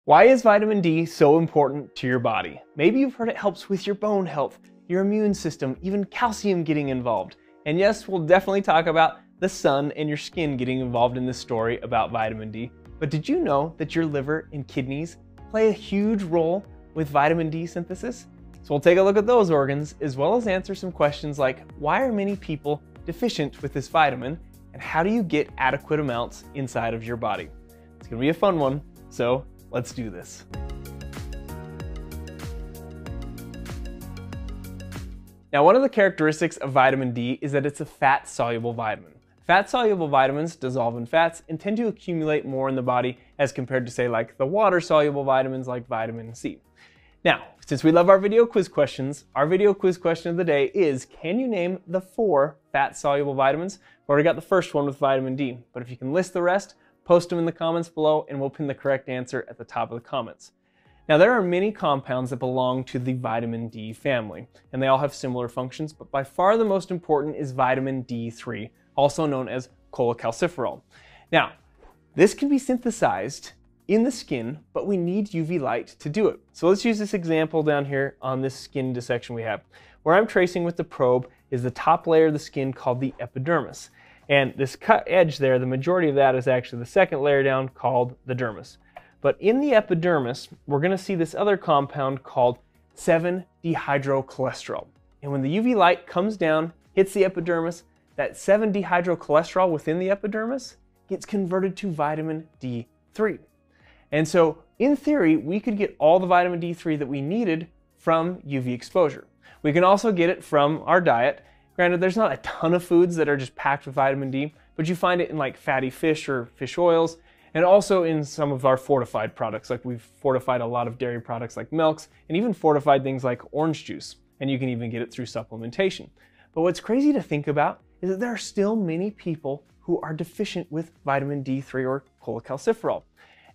Why is vitamin D so important to your body? Maybe you've heard it helps with your bone health, your immune system, even calcium getting involved. And yes, we'll definitely talk about the sun and your skin getting involved in this story about vitamin D. But did you know that your liver and kidneys play a huge role with vitamin D synthesis? So we'll take a look at those organs, as well as answer some questions like, why are many people deficient with this vitamin? And how do you get adequate amounts inside of your body? It's gonna be a fun one, so let's do this. Now, one of the characteristics of vitamin D is that it's a fat-soluble vitamin. Fat-soluble vitamins dissolve in fats and tend to accumulate more in the body as compared to, say, like the water-soluble vitamins like vitamin C. Now, since we love our video quiz questions, our video quiz question of the day is, can you name the 4 fat-soluble vitamins? We've already got the first one with vitamin D, but if you can list the rest, post them in the comments below and we'll pin the correct answer at the top of the comments. Now, there are many compounds that belong to the vitamin D family, and they all have similar functions, but by far the most important is vitamin D3, also known as cholecalciferol. Now, this can be synthesized in the skin, but we need UV light to do it. So let's use this example down here on this skin dissection we have. Where I'm tracing with the probe is the top layer of the skin called the epidermis. And this cut edge there, the majority of that is actually the second layer down called the dermis. But in the epidermis, we're going to see this other compound called 7-dehydrocholesterol. And when the UV light comes down, hits the epidermis, that 7-dehydrocholesterol within the epidermis gets converted to vitamin D3. And so, in theory, we could get all the vitamin D3 that we needed from UV exposure. We can also get it from our diet. Granted, there's not a ton of foods that are just packed with vitamin D, but you find it in like fatty fish or fish oils, and also in some of our fortified products. Like we've fortified a lot of dairy products like milks, and even fortified things like orange juice. And you can even get it through supplementation. But what's crazy to think about is that there are still many people who are deficient with vitamin D3 or cholecalciferol.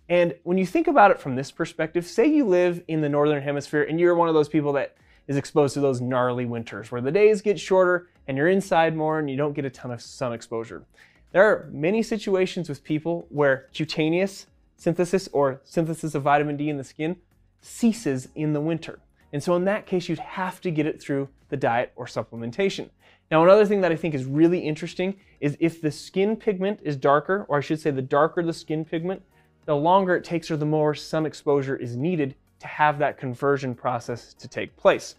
And when you think about it from this perspective, say you live in the Northern Hemisphere and you're one of those people that is exposed to those gnarly winters where the days get shorter and you're inside more and you don't get a ton of sun exposure. There are many situations with people where cutaneous synthesis or synthesis of vitamin D in the skin ceases in the winter. And so in that case, you'd have to get it through the diet or supplementation. Now, another thing that I think is really interesting is if the skin pigment is darker, or I should say the darker the skin pigment, the longer it takes or the more sun exposure is needed to have that conversion process to take place.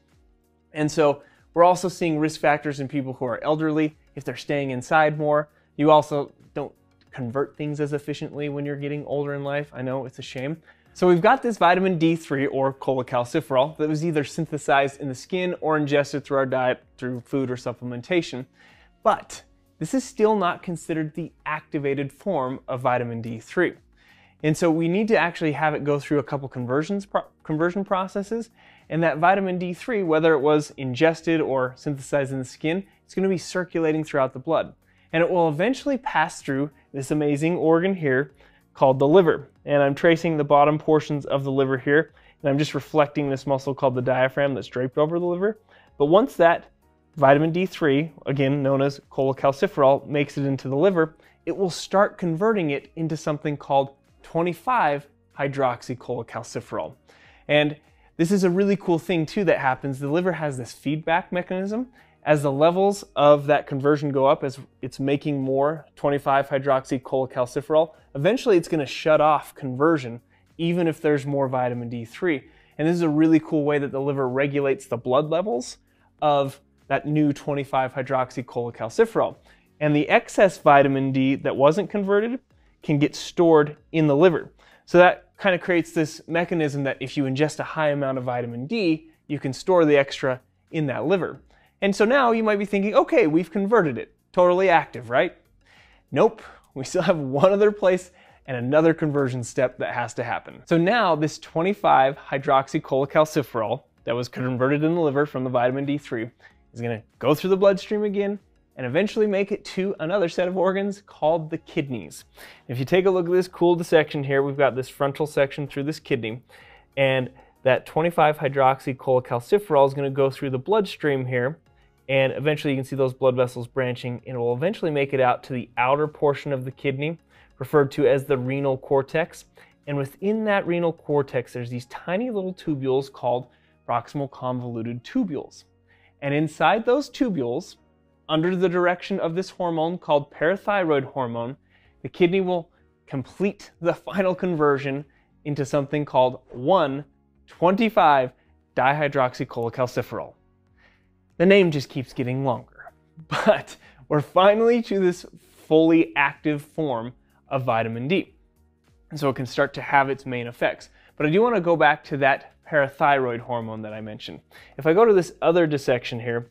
And so we're also seeing risk factors in people who are elderly, if they're staying inside more. You also don't convert things as efficiently when you're getting older in life. I know, it's a shame. So we've got this vitamin D3 or cholecalciferol that was either synthesized in the skin or ingested through our diet through food or supplementation. But this is still not considered the activated form of vitamin D3. And so we need to actually have it go through a couple conversion processes, and that vitamin D3, whether it was ingested or synthesized in the skin, it's going to be circulating throughout the blood. And it will eventually pass through this amazing organ here called the liver. And I'm tracing the bottom portions of the liver here, and I'm just reflecting this muscle called the diaphragm that's draped over the liver. But once that vitamin D3, again known as cholecalciferol, makes it into the liver, it will start converting it into something called 25-hydroxycholecalciferol. And this is a really cool thing too that happens. The liver has this feedback mechanism. As the levels of that conversion go up, as it's making more 25-hydroxycholecalciferol, eventually it's going to shut off conversion even if there's more vitamin D3. And this is a really cool way that the liver regulates the blood levels of that new 25-hydroxycholecalciferol. And the excess vitamin D that wasn't converted can get stored in the liver. So that kind of creates this mechanism that if you ingest a high amount of vitamin D, you can store the extra in that liver. And so now you might be thinking, okay, we've converted it. Totally active, right? Nope. We still have one other place and another conversion step that has to happen. So now this 25-hydroxycholecalciferol that was converted in the liver from the vitamin D3 is going to go through the bloodstream again and eventually make it to another set of organs called the kidneys. If you take a look at this cool dissection here, we've got this frontal section through this kidney, and that 25-hydroxycholecalciferol is going to go through the bloodstream here, and eventually you can see those blood vessels branching, and it will eventually make it out to the outer portion of the kidney, referred to as the renal cortex. And within that renal cortex, there's these tiny little tubules called proximal convoluted tubules. And inside those tubules, under the direction of this hormone called parathyroid hormone, the kidney will complete the final conversion into something called 1,25-dihydroxycholecalciferol. The name just keeps getting longer, but we're finally to this fully active form of vitamin D. And so it can start to have its main effects. But I do want to go back to that parathyroid hormone that I mentioned. If I go to this other dissection here,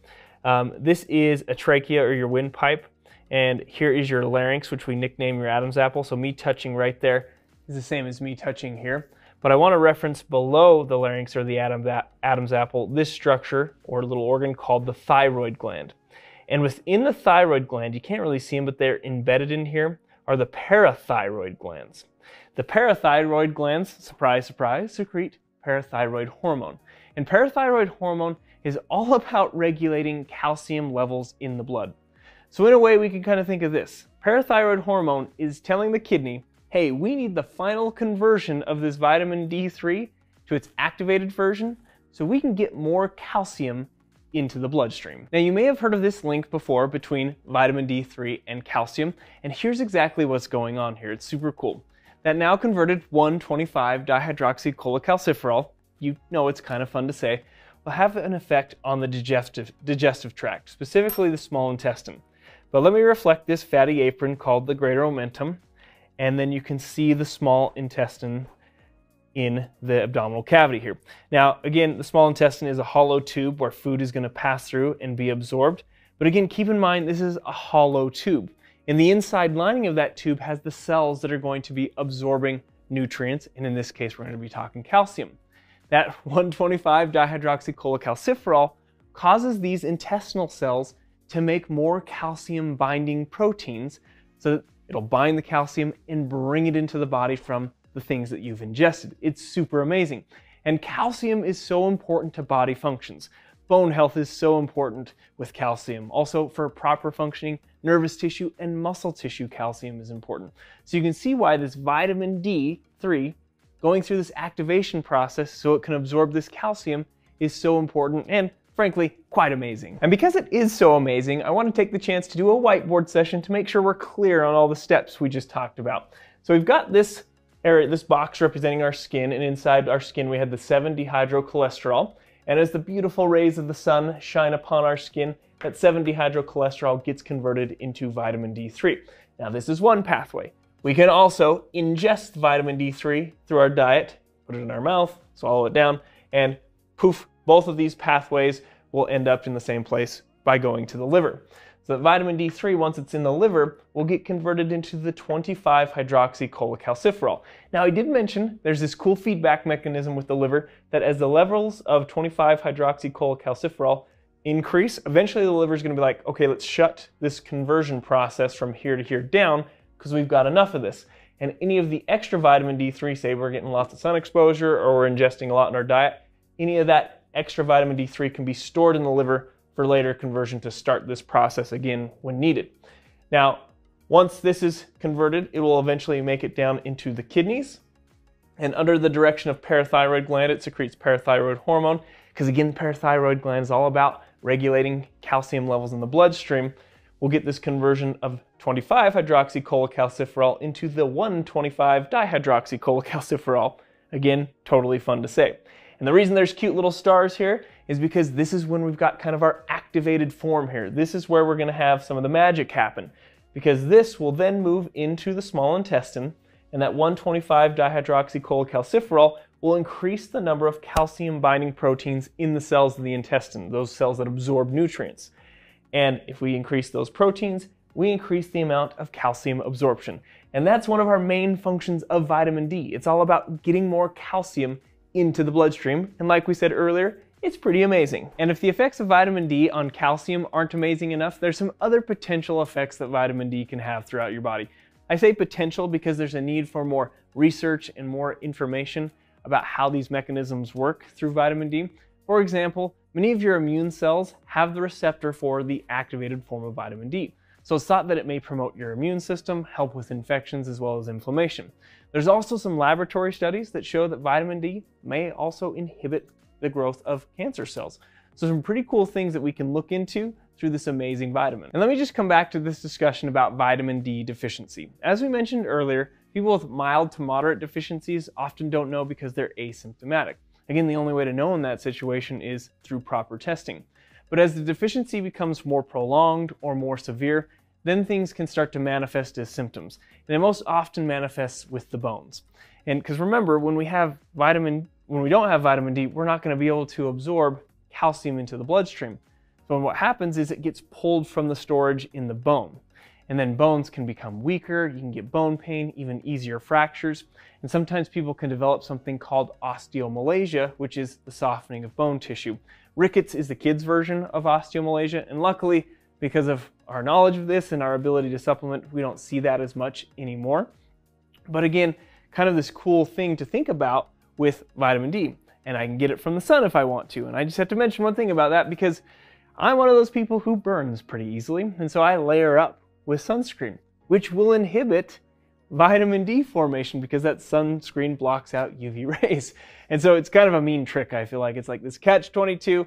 this is a trachea or your windpipe, and here is your larynx, which we nickname your Adam's apple. So me touching right there is the same as me touching here. But I want to reference below the larynx or the Adam's apple, this structure or little organ called the thyroid gland. And within the thyroid gland, you can't really see them, but they're embedded in here, are the parathyroid glands. The parathyroid glands, surprise, surprise, secrete parathyroid hormone. And parathyroid hormone is all about regulating calcium levels in the blood. So in a way, we can kind of think of this. Parathyroid hormone is telling the kidney, hey, we need the final conversion of this vitamin D3 to its activated version so we can get more calcium into the bloodstream. Now, you may have heard of this link before between vitamin D3 and calcium, and here's exactly what's going on here. It's super cool. That now converted 1,25-dihydroxycholecalciferol, you know it's kind of fun to say, will have an effect on the digestive tract, specifically the small intestine. But let me reflect this fatty apron called the greater omentum, and then you can see the small intestine in the abdominal cavity here. Now, again, the small intestine is a hollow tube where food is going to pass through and be absorbed. But again, keep in mind, this is a hollow tube. And the inside lining of that tube has the cells that are going to be absorbing nutrients, and in this case, we're going to be talking calcium. That 1,25-dihydroxycholecalciferol causes these intestinal cells to make more calcium-binding proteins so that it'll bind the calcium and bring it into the body from the things that you've ingested. It's super amazing. And calcium is so important to body functions. Bone health is so important with calcium. Also, for proper functioning nervous tissue and muscle tissue, calcium is important. So you can see why this vitamin D3 going through this activation process so it can absorb this calcium is so important and, frankly, quite amazing. And because it is so amazing, I want to take the chance to do a whiteboard session to make sure we're clear on all the steps we just talked about. So we've got this area, this box representing our skin, and inside our skin we had the 7-dehydrocholesterol. And as the beautiful rays of the sun shine upon our skin, that 7-dehydrocholesterol gets converted into vitamin D3. Now, this is one pathway. We can also ingest vitamin D3 through our diet, put it in our mouth, swallow it down, and poof, both of these pathways will end up in the same place by going to the liver. So that vitamin D3, once it's in the liver, will get converted into the 25-hydroxycholecalciferol. Now, I did mention there's this cool feedback mechanism with the liver that as the levels of 25-hydroxycholecalciferol increase, eventually the liver is going to be like, okay, let's shut this conversion process from here to here down because we've got enough of this. And any of the extra vitamin D3, say we're getting lots of sun exposure or we're ingesting a lot in our diet, any of that extra vitamin D3 can be stored in the liver for later conversion to start this process again when needed. Now, once this is converted, it will eventually make it down into the kidneys. And under the direction of parathyroid gland, it secretes parathyroid hormone, because again, parathyroid gland is all about regulating calcium levels in the bloodstream. We'll get this conversion of 25-hydroxycholecalciferol into the 1,25-dihydroxycholecalciferol. Again, totally fun to say. And the reason there's cute little stars here is because this is when we've got kind of our activated form here. This is where we're going to have some of the magic happen, because this will then move into the small intestine, and that 1,25-dihydroxycholecalciferol will increase the number of calcium-binding proteins in the cells of the intestine, those cells that absorb nutrients. And if we increase those proteins, we increase the amount of calcium absorption. And that's one of our main functions of vitamin D. It's all about getting more calcium into the bloodstream, and like we said earlier, it's pretty amazing. And if the effects of vitamin D on calcium aren't amazing enough, there's some other potential effects that vitamin D can have throughout your body. I say potential because there's a need for more research and more information about how these mechanisms work through vitamin D. For example, many of your immune cells have the receptor for the activated form of vitamin D. So it's thought that it may promote your immune system, help with infections as well as inflammation. There's also some laboratory studies that show that vitamin D may also inhibit the growth of cancer cells. So some pretty cool things that we can look into through this amazing vitamin. And let me just come back to this discussion about vitamin D deficiency. As we mentioned earlier, people with mild to moderate deficiencies often don't know because they're asymptomatic. Again, the only way to know in that situation is through proper testing. But as the deficiency becomes more prolonged or more severe, then things can start to manifest as symptoms. And it most often manifests with the bones. And because remember, when we don't have vitamin D, we're not going to be able to absorb calcium into the bloodstream. So what happens is it gets pulled from the storage in the bone. And then bones can become weaker, you can get bone pain, even easier fractures. And sometimes people can develop something called osteomalacia, which is the softening of bone tissue. Rickets is the kids' version of osteomalacia, and luckily, because of our knowledge of this and our ability to supplement, we don't see that as much anymore. But again, kind of this cool thing to think about with vitamin D. And I can get it from the sun if I want to. And I just have to mention one thing about that because I'm one of those people who burns pretty easily. And so I layer up with sunscreen, which will inhibit vitamin D formation because that sunscreen blocks out UV rays. And so it's kind of a mean trick, I feel like. It's like this catch-22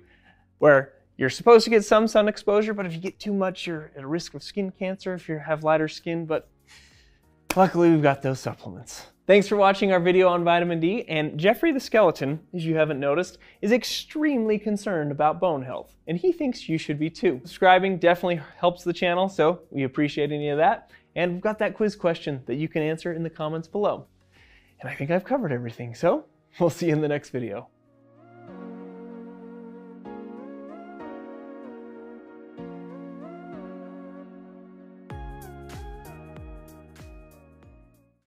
where you're supposed to get some sun exposure, but if you get too much, you're at a risk of skin cancer if you have lighter skin. But luckily, we've got those supplements. Thanks for watching our video on vitamin D. And Jeffrey the skeleton, as you haven't noticed, is extremely concerned about bone health. And he thinks you should be too. Subscribing definitely helps the channel, so we appreciate any of that. And we've got that quiz question that you can answer in the comments below. And I think I've covered everything, so we'll see you in the next video.